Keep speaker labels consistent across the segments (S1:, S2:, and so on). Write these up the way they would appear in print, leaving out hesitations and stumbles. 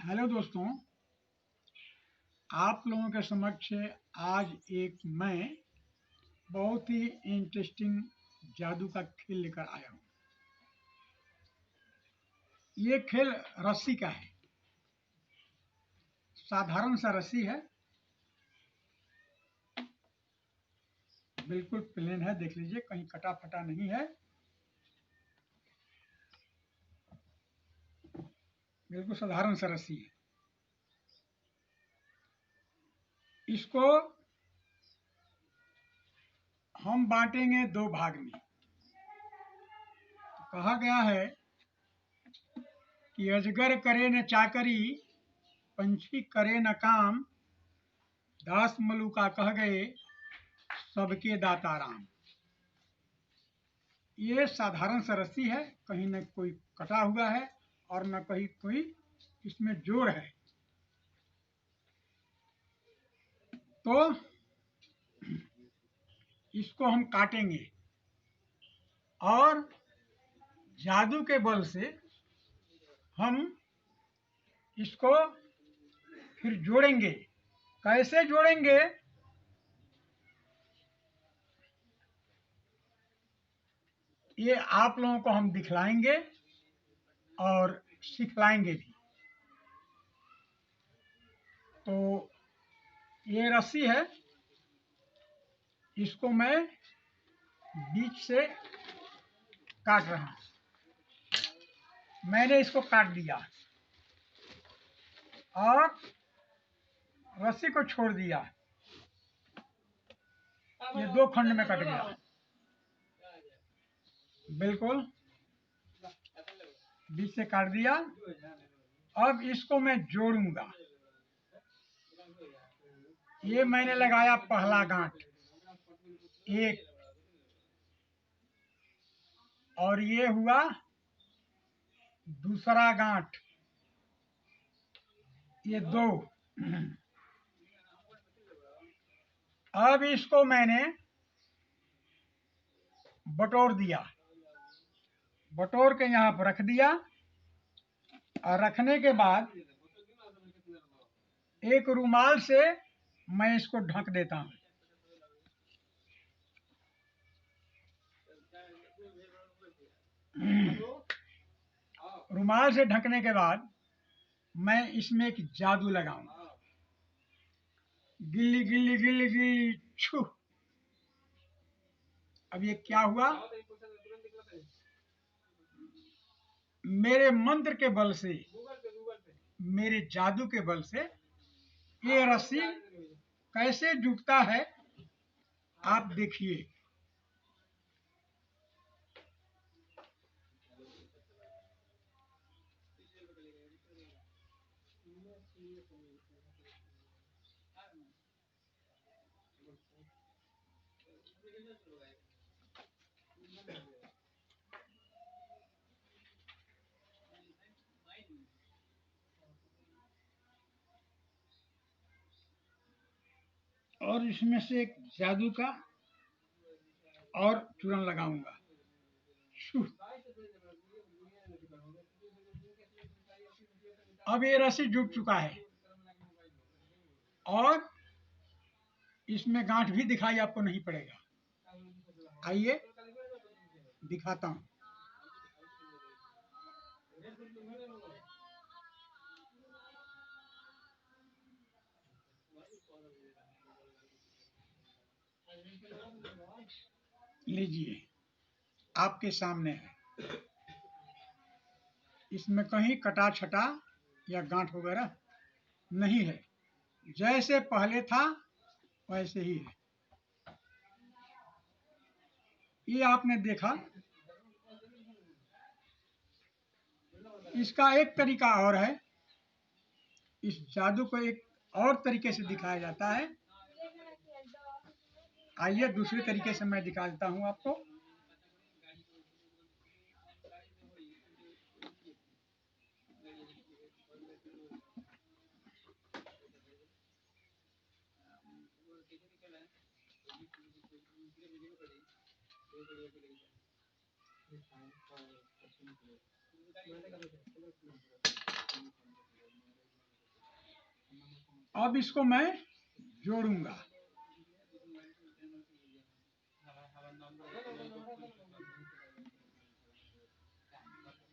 S1: Hello दोस्तों, आप लोगों के समक्ष आज एक मैं बहुत ही इंटरेस्टिंग जादू का खेल लेकर आया हूँ। ये खेल रस्सी का है। साधारण सा रस्सी है, बिल्कुल प्लेन है। देख लीजिए, कहीं कटा फटा नहीं है, बिल्कुल साधारण सा रस्सी है। इसको हम बांटेंगे दो भाग में। कहा गया है कि अजगर करे न चाकरी, पंछी करे न काम, दास मलुका कह गए सबके दाता राम। ये साधारण सा रस्सी है, कहीं न कोई कटा हुआ है और न कहीं कोई इसमें जोड़ है। तो इसको हम काटेंगे और जादू के बल से हम इसको फिर जोड़ेंगे। कैसे जोड़ेंगे, ये आप लोगों को हम दिखलाएंगे और सिखलाएंगे भी। तो ये रस्सी है, इसको मैं बीच से काट रहा हूँ। मैंने इसको काट दिया और रस्सी को छोड़ दिया। ये दो खंड में कट गया, बिल्कुल बीच से काट दिया। अब इसको मैं जोड़ूंगा। ये मैंने लगाया पहला गांठ एक, और ये हुआ दूसरा गांठ, ये दो। अब इसको मैंने बटोर दिया, बटोर के यहाँ पर रख दिया। और रखने के बाद एक रुमाल से मैं इसको ढक देता हूँ। रुमाल से ढकने के बाद मैं इसमें एक जादू लगाऊंगा। गिल्ली गिल्ली गिल्ली गिल्ली छू। अब ये क्या हुआ, मेरे मंत्र के बल से, मेरे जादू के बल से ये रस्सी कैसे जुटता है आप देखिए। और इसमें से एक जादू का और चूरन लगाऊंगा। अब ये रस्सी जुट चुका है और इसमें गांठ भी दिखाई आपको नहीं पड़ेगा। आइए दिखाता हूं। लीजिए, आपके सामने है। इसमें कहीं कटा छटा या गांठ वगैरह नहीं है, जैसे पहले था वैसे ही है। ये आपने देखा। इसका एक तरीका और है, इस जादू को एक और तरीके से दिखाया जाता है। आइए दूसरे तरीके से मैं दिखा देता हूं आपको। अब इसको मैं जोड़ूंगा।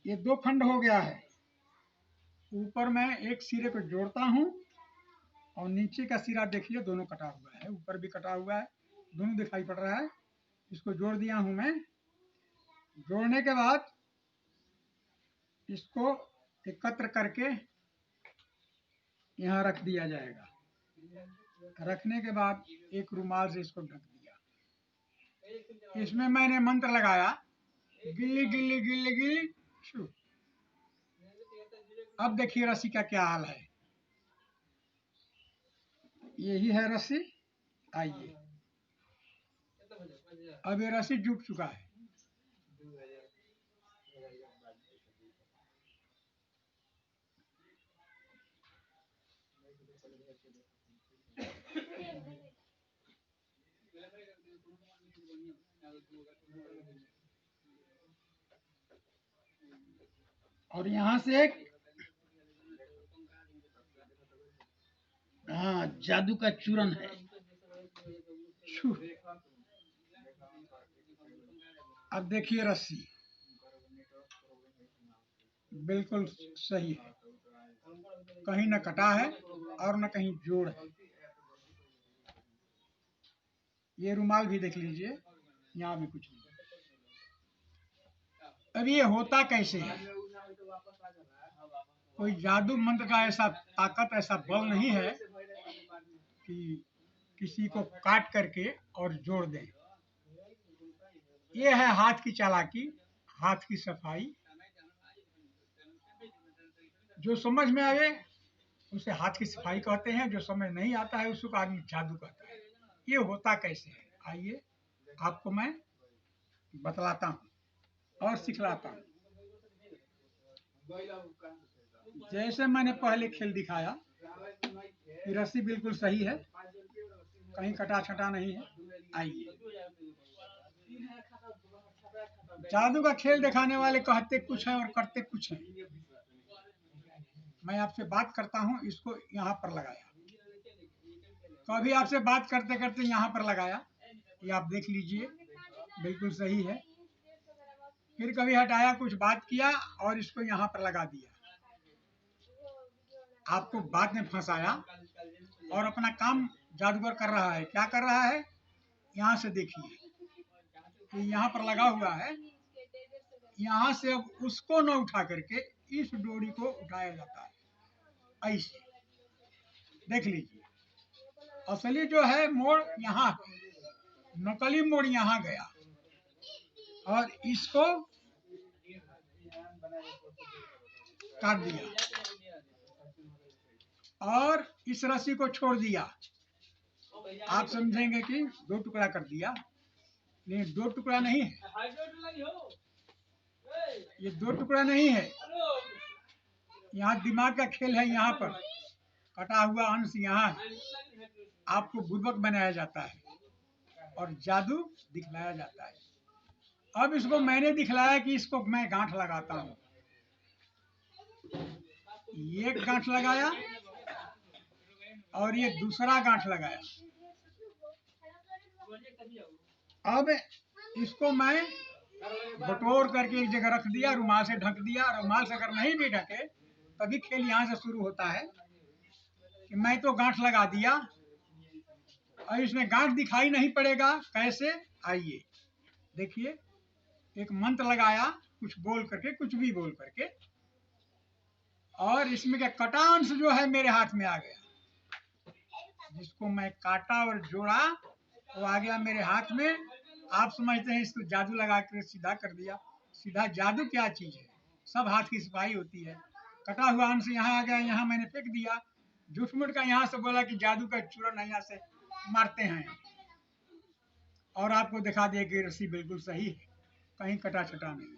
S1: ये 2 खंड हो गया है। ऊपर मैं एक सिरे को जोड़ता हूँ और नीचे का सिरा देखिए दोनों कटा हुआ है, ऊपर भी कटा हुआ है, दोनों दिखाई पड़ रहा है। इसको जोड़ दिया हूँ मैं। जोड़ने के बाद इसको एकत्र करके यहाँ रख दिया जाएगा। रखने के बाद एक रुमाल से इसको ढक दिया। इसमें मैंने मंत्र लगाया, गिल्ली गिल्ली गिल्ली गिल्ली शू। अब देखिए रस्सी का क्या हाल है। यही है रस्सी। आइए, अब ये रस्सी जुट चुका है। और यहाँ से एक जादू का चूरन है। अब देखिए रस्सी बिल्कुल सही है, कहीं न कटा है और न कहीं जोड़ है। ये रुमाल भी देख लीजिए, यहाँ भी कुछ नहीं। अब ये होता कैसे है? कोई जादू मंत्र का ऐसा ताकत, ऐसा बल नहीं है कि किसी को काट करके और जोड़ दें। ये है हाथ की चालाकी, हाथ की सफाई। जो समझ में आए उसे हाथ की सफाई कहते हैं, जो समझ नहीं आता है उसको आदमी जादू कहता है। ये होता कैसे है, आइए आपको मैं बतलाता हूँ और सिखलाता हूँ। जैसे मैंने पहले खेल दिखाया कि रस्सी बिल्कुल सही है, कहीं कटा छटा नहीं है। आइए, जादू का खेल दिखाने वाले कहते कुछ है और करते कुछ है। मैं आपसे बात करता हूँ, इसको यहाँ पर लगाया, कभी आपसे बात करते करते यहाँ पर लगाया, ये आप देख लीजिए बिल्कुल सही है। फिर कभी हटाया, कुछ बात किया और इसको यहाँ पर लगा दिया, आपको बाद में फंसाया और अपना काम जादूगर कर रहा है। क्या कर रहा है, यहाँ से देखिए कि यहाँ पर लगा हुआ है, यहाँ से अब उसको न उठा करके इस डोरी को उठाया जाता है। ऐसे देख लीजिए, असली जो है मोड़ यहाँ, नकली मोड़ यहाँ गया और इसको काट दिया और इस रस्सी को छोड़ दिया। आप समझेंगे कि 2 टुकड़ा कर दिया, लेकिन 2 टुकड़ा नहीं है, ये 2 टुकड़ा नहीं है। यहाँ दिमाग का खेल है, यहाँ पर कटा हुआ अंश यहाँ आपको बुर्बक बनाया जाता है और जादू दिखलाया जाता है। अब इसको मैंने दिखलाया कि इसको मैं गांठ लगाता हूँ। ये गांठ लगाया और ये दूसरा गांठ लगाया। अब इसको मैं बटोर करके एक जगह रख दिया, रुमाल से ढक दिया। रुमाल से अगर नहीं भी ढके तभी खेल यहाँ से शुरू होता है कि मैं तो गांठ लगा दिया और इसमें गांठ दिखाई नहीं पड़ेगा। कैसे, आइए देखिए, एक मंत्र लगाया, कुछ बोल करके, कुछ भी बोल करके, और इसमें क्या कटा अंश जो है मेरे हाथ में आ गया। जिसको मैं काटा और जोड़ा वो आ गया मेरे हाथ में। आप समझते हैं इसको जादू लगा कर सीधा कर दिया। सीधा जादू क्या चीज है, सब हाथ की सफाई होती है। कटा हुआ अंश यहाँ आ गया, यहाँ मैंने फेंक दिया। झूठ मूठ का यहाँ से बोला कि जादू का चूरन यहाँ से मारते हैं और आपको दिखा दिया कि रस्सी बिल्कुल सही है, कहीं कटा छटा नहीं है।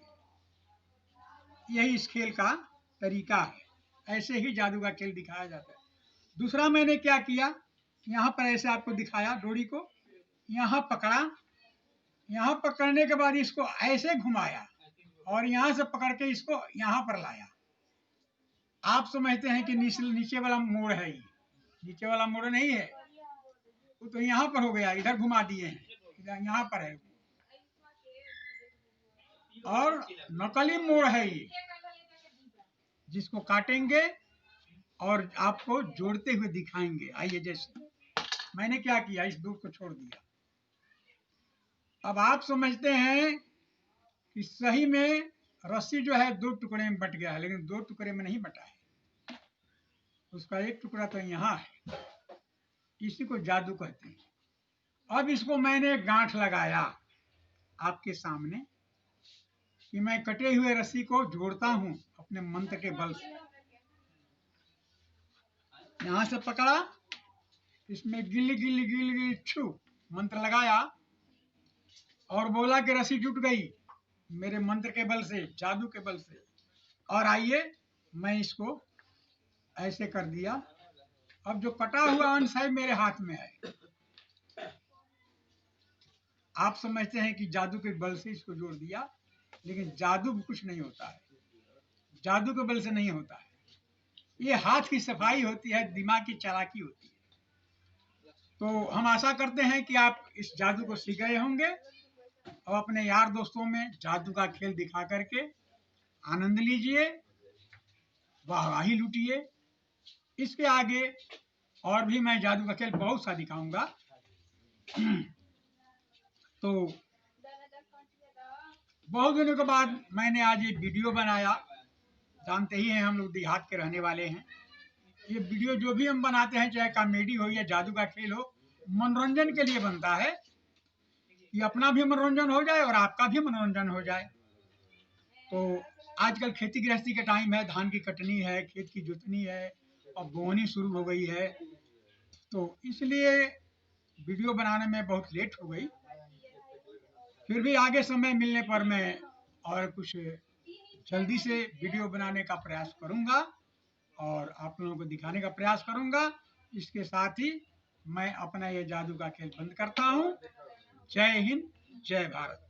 S1: यही इस खेल का तरीका है, ऐसे ही जादू का खेल दिखाया जाता है। दूसरा मैंने क्या किया, यहाँ पर ऐसे आपको दिखाया, डोरी को यहाँ पकड़ा, यहाँ पकड़ने के बाद इसको ऐसे घुमाया और यहाँ से पकड़ के इसको यहाँ पर लाया। आप समझते हैं कि नीचे वाला मोड़ है ये, नीचे वाला मोड़ नहीं है, वो तो यहाँ पर हो गया, इधर घुमा दिए हैं, इधर यहाँ पर है। और नकली मोड़ है ये, जिसको काटेंगे और आपको जोड़ते हुए दिखाएंगे। आइए, जैसे मैंने क्या किया, इस दूर को छोड़ दिया। अब आप समझते हैं कि सही में रस्सी जो है 2 टुकड़े में बट गया है, लेकिन 2 टुकड़े में नहीं बटा है, उसका एक टुकड़ा तो यहाँ है। इसी को जादू कहते हैं। अब इसको मैंने गांठ लगाया आपके सामने कि मैं कटे हुए रस्सी को जोड़ता हूं अपने मंत्र के बल से। यहां से पकड़ा, इसमें गिल्ली गिल्ली गिल्ली गिल्ली छू मंत्र लगाया और बोला कि रस्सी जुट गई मेरे मंत्र के बल से, जादू के बल से। और आइए, मैं इसको ऐसे कर दिया। अब जो कटा हुआ अंश है मेरे हाथ में है। आप समझते हैं कि जादू के बल से इसको जोड़ दिया, लेकिन जादू कुछ नहीं होता है, जादू के बल से नहीं होता है। ये हाथ की सफाई होती है, दिमाग की चालाकी होती है। तो हम आशा करते हैं कि आप इस जादू को सीख गए होंगे और अपने यार दोस्तों में जादू का खेल दिखा करके आनंद लीजिए, वाहवाही लूटिए। इसके आगे और भी मैं जादू का खेल बहुत सा दिखाऊंगा। तो बहुत दिनों के बाद मैंने आज ये वीडियो बनाया। जानते ही हैं हम लोग देहात के रहने वाले हैं। ये वीडियो जो भी हम बनाते हैं, चाहे कॉमेडी हो या जादू का खेल हो, मनोरंजन के लिए बनता है कि अपना भी मनोरंजन हो जाए और आपका भी मनोरंजन हो जाए। तो आजकल खेती गृहस्थी का टाइम है, धान की कटनी है, खेत की जुतनी है और बोनी शुरू हो गई है, तो इसलिए वीडियो बनाने में बहुत लेट हो गई। फिर भी आगे समय मिलने पर मैं और कुछ जल्दी से वीडियो बनाने का प्रयास करूंगा और आप लोगों को दिखाने का प्रयास करूंगा। इसके साथ ही मैं अपना ये जादू का खेल बंद करता हूं। जय हिंद, जय भारत।